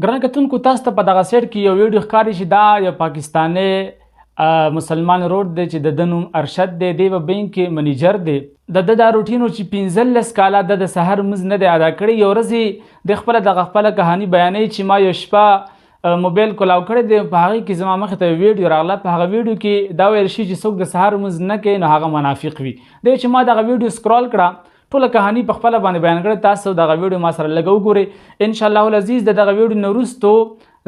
ګران کتونکو تاسو ته په دغه سیټ کې یو ویډیو ښکاري چې دا یو پاکستانی مسلمان رود دی چې د نوم ارشد دی. دی په بینک کې منیجر دی. د دا روټینو چې 15 کاله د سحر مز نه دی ادا کړی. یو ورځ د خپله کهانی بیانوي چې ما یو شپه موبایل کولاو کړی دی، په هغې کې زما مخې ته ویډیو راغله. په هغه ویډیو کې دا ویل شي چې څوک د سحر مز نه کوي نو هغه منافق وي. دی چې ما دغه ویډیو سکرول کړه، ټوله کهانی په خپله باندې بیان کړې. تاسو دغه ویډیو ما سره لږ وګورئ. انشاءالله العزیز د دغه ویډیو نه وروستو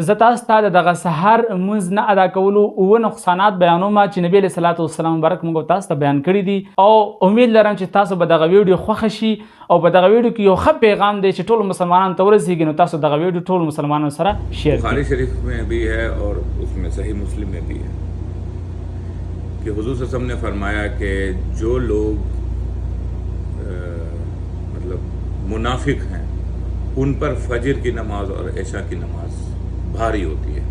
زه تاسو ته د دغه سحر مونځ نه ادا کولو 9 نقصانات بیانوم چې نبی علیه الصلاة والسلام مبارک موږ تاسو ته بیان کړي دي، او امید لرم چې تاسو به دغه ویډیو خوښه شي او په دغه ویډیو کې یو ښه پیغام دی چې ټولو مسلمانانو ته ورسیږي. نو تاسو دغه ویډیو ټولو مسلمانانو سره شیر کړئ. بخاری شریف में भी है और उसमें صحیح مسلم में भी है कि हुजूर सल्लल्लाहु अलैहि वसल्लम ने फरमाया कि जो लोग मुनाफिक हैं उन पर फजर की नमाज और ऐशा की नमाज भारी होती है।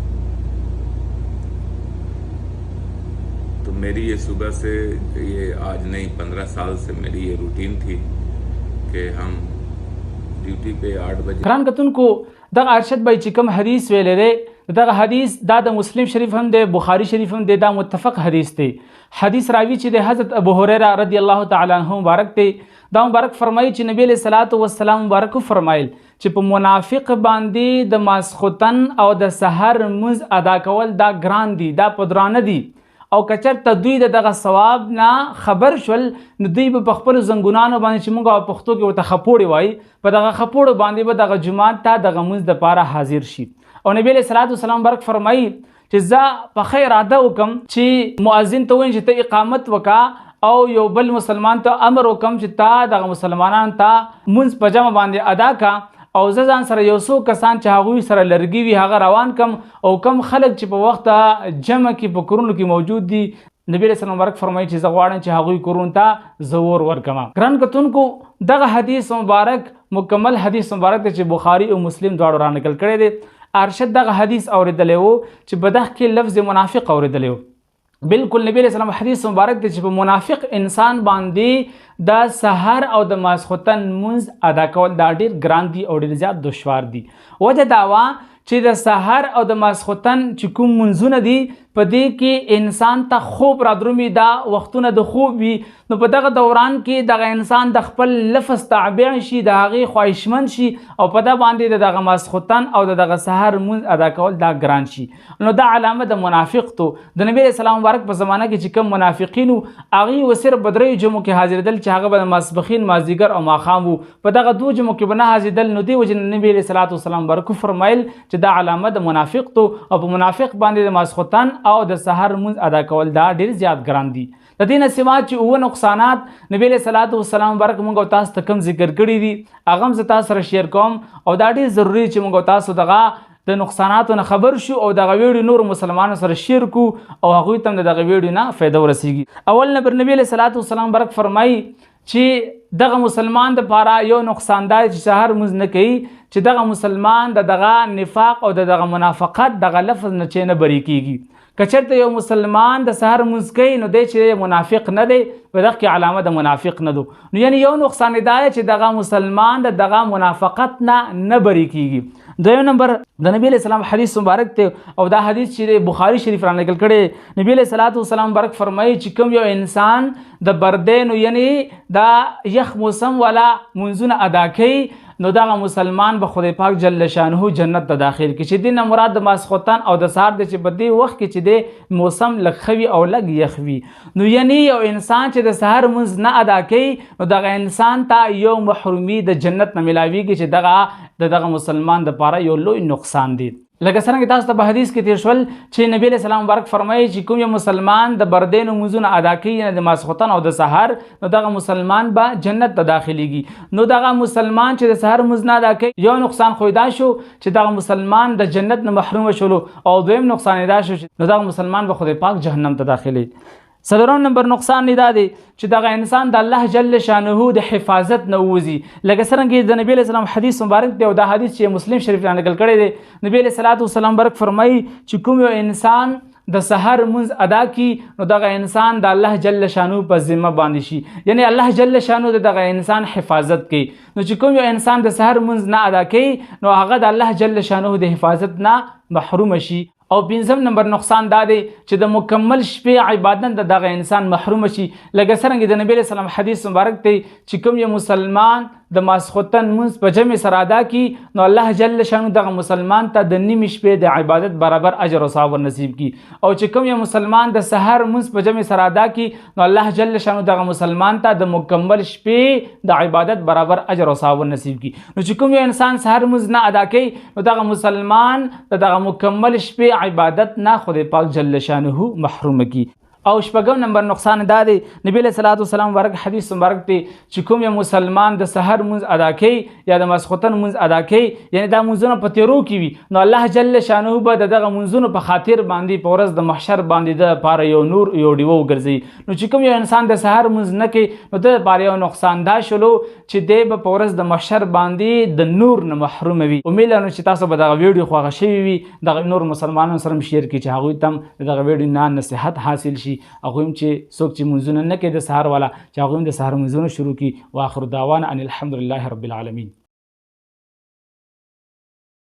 तो मेरी ये सुबह से ये आज नहीं 15 साल से मेरी ये रूटीन थी कि हम ड्यूटी पे 8 बजे ګران کتونکو دغه ارشد بای چې کوم حدیث ویلی دی، دغه حدیث دا د مسلم شریف هم دی، بخاری شریف هم دی، دا متفق حدیث دی. حدیث راوی چې د حضرت ابو هریره رضی الله تعالی عنہ مبارک دی. دا مبارک فرمایي چې نبی علیہ الصلوۃ والسلام مبارک فرمایل چې په منافق باندې د ماسختن او د سحر مز ادا کول دا ګران دي، دا پدرانه دي، او کچرته دوی دغه ثواب نه خبر شول نو دوی په خپل زنګونانو باندې چې موږ په پښتو کې ورته خپوړې وایي، په دغه خپوړو باندې به دغه جماعت ته دغه مز د پاره حاضر شي. او نبی علیہ الصلوۃ والسلام مبارک فرمایي چې زه په خیر اراده وکم چې مؤذن ته وایي چې ته اقامت وکا او یو بل مسلمان ته امر وکم چې تا دغه مسلمانانو ته مونځ په جمع باندې ادا کا، او زه ځان سره یو څو کسان چې هغوی سره لرګي وي هغه روان کم، او کم خلک چې په وخت جمع کې په کورونو کې موجود دي نبی علیہ السلام مبارک فرمایي چې زه غواړم چې هغوی کورونو ته زور ورکم. ګران کتونکو دغه حدیث مبارک مکمل حدیث مبارک دی چې بخاری او مسلم دواړو رانقل کړی دی. ارشد دغه حدیث اوریدلی و چې په دغه کې لفظ منافق اوریدلی و. بالکل نبی علیہ السلام حدیث مبارک دی چې په منافق انسان باندې د سحر او د ماسختن مونځ ادا کول دا ډیر ګران دي او ډیر زیات دشوار دي. وجه دا وه چې د سحر او د ماسختن چې کوم منځونه دي په دې کې انسان ته خوب را درومي، دا وختونه د خوب وي، نو په دغه دوران کې دغه انسان د خپل لفظ تعبیر شي، د هغې خواهشمند شي، او په دا باندې دغه ماسختن او دغه سحر مونځ ادا کول دا ګران شي. نو دا علامه د منافق تو د نبی علیہ السلام مبارک په زمانه کې چې کوم منافقین وو هغې و صرف په 3 جمعو کې حاضرېدل چې هغه به د ماسپښین مازدیګر او ماښام وو، په دغه 2 جمعو کې به نه حاضرېدل. نو دې وجې نبی علیہ الصلوۃ والسلام مبارک فرمایل چې دا علامه د منافق تو، او په منافق باندې د ماسختن او د سحر مونځ ادا کول دا ډیر زیات ګران دي. د دې نه سوا چې 9 نقصانات نبی علیہ الصلوۃ والسلام مبارک موږ تاسو ته کم ذکر کړي دي هغه هم زه تاسو سره شیر کوم، او دا ډیر ضروری چې موږ تاسو دغه د نقصاناتو نه خبر شو او دغه ویډیو نور مسلمانانو سره شیر کو او هغوی ته هم دغه ویډیو نه فایده ورسیږي. اول نمبر نبی علیہ الصلوۃ والسلام مبارک فرمایي چې دغه مسلمان د پاره یو نقصان دی چې سحر مونځ نه کوي، چې دغه مسلمان دغه نفاق او دغه منافقت دغه لفظ نه چې نه بری کیږي. کچرته یو مسلمان د سحر مونځ کوي نو دی چې منافق نه دی، په دغه کې علامه د منافق نه دو. نو یعنی یو نقصان دی چې دغه مسلمان دغه منافقت نه بری کیږي. دویم نمبر د نبی علیہ السلام حدیث مبارک ته، او دا حدیث چې بخاری شریف را نقل کړي، نبی علیہ الصلوۃ والسلام مبارک فرمایي چې کوم یو انسان د بردین یعنی دا یخ موسم والا منځونه ادا کوي نو دغه مسلمان به خدای پاک جل شانه جنت ته داخل کی، چې دین مراد د ماسختن او د سحر د چې په دې وخت کې چې د موسم لږ خوي او لږ یخ وي. نو یعنی یو انسان چې د سحر مونځ نه ادا کوي نو دغه انسان ته یو محرومي د جنت نه ملاویږي چې دغه مسلمان د پاره یو لوی نقصان دی. لکه څنګه تاسو ته په حدیث کې تیر شول چې نبی علیہ السلام مبارک فرمایي چې کوم یو مسلمان د بردین مونځونه ادا کوي نه د ماسختن او د سحر نو دغه مسلمان به جنت ته داخليږي. نو دغه مسلمان چې د سحر مونځ نه ادا کوي یو نقصان خو دا شو چې دغه مسلمان د جنت نه محروم شول، او دویم نقصان دا شو چې نو دغه مسلمان به خدای پاک جهنم ته داخلي. څلورم نمبر نقصان دا دی چې دغه انسان د الله جل شانه د حفاظت نه وځي. لکه څنګه د نبی علیہ السلام حدیث مبارک دی، او دا حدیث چې مسلم شریف نقل کړی دی، نبی علیہ الصلوۃ والسلام مبارک فرمایي چې کوم یو انسان د سحر منځ ادا کی نو دغه انسان د الله جل شانو په ذمه باندې شي، یعنی الله جل شانو دغه انسان حفاظت کوي. نو چې کوم یو انسان د سحر منځ نه ادا کوي نو هغه د الله جل شانو د حفاظت نه محروم شي. او پنځم نمبر نقصان دا دی چې د مکمل شپې عبادت د دغه انسان محروم شي. لکه څرنګه د نبی صلی الله علیه وسلم حدیث مبارک دی چې کوم یو مسلمان د ماسخوتن منځ په جمع سره ادا کی نو الله جل شانو دغه مسلمان ته د نیمې شپې د عبادت برابر اجر او ثواب نصیب کی. او چې کوم یو مسلمان د سحر منځ په جمع سره ادا کی نو الله جل شانو دغه مسلمان ته د مکمل شپې د عبادت برابر اجر او ثواب نصیب کی. نو چې کوم یو انسان سحر منځ نه ادا کوي نو دغه مسلمان دغه مکمل شپې عبادت نه خدای پاک جل شانه محروم کی. او شپږم نمبر نقصان دا دی نبی علیہ الصلوۃ والسلام ورک حدیث مبارک دی چې کوم یو مسلمان د سحر منځ ادا کوي یا د ماسخوتن منځ ادا کوي یعنی دا منځونه په تیرو کې وي نو الله جل شانه به دغه منځونو په خاطر باندې په ورځ د محشر باندې د پاره یو نور یو ډیوه وګرځي. نو چې کوم یو انسان د سحر منځ نه کوي نو د پاره یو نقصان دا شلو چې دی به په ورځ د محشر باندې د نور نه محروم وي. امید لرم چې تاسو به دغه ویډیو خوښ شوي وي، دغه نور مسلمانانو سره شیر کړئ چې هغوی ته دغه ویډیو نه نصیحت حاصل شي. هغوی هم چې څوک چې منځونه نه کوي د سحر والا چې هغوی هم د سحر منځونه شروع کړي. واخر دعوانا ان الحمد لله رب العالمین.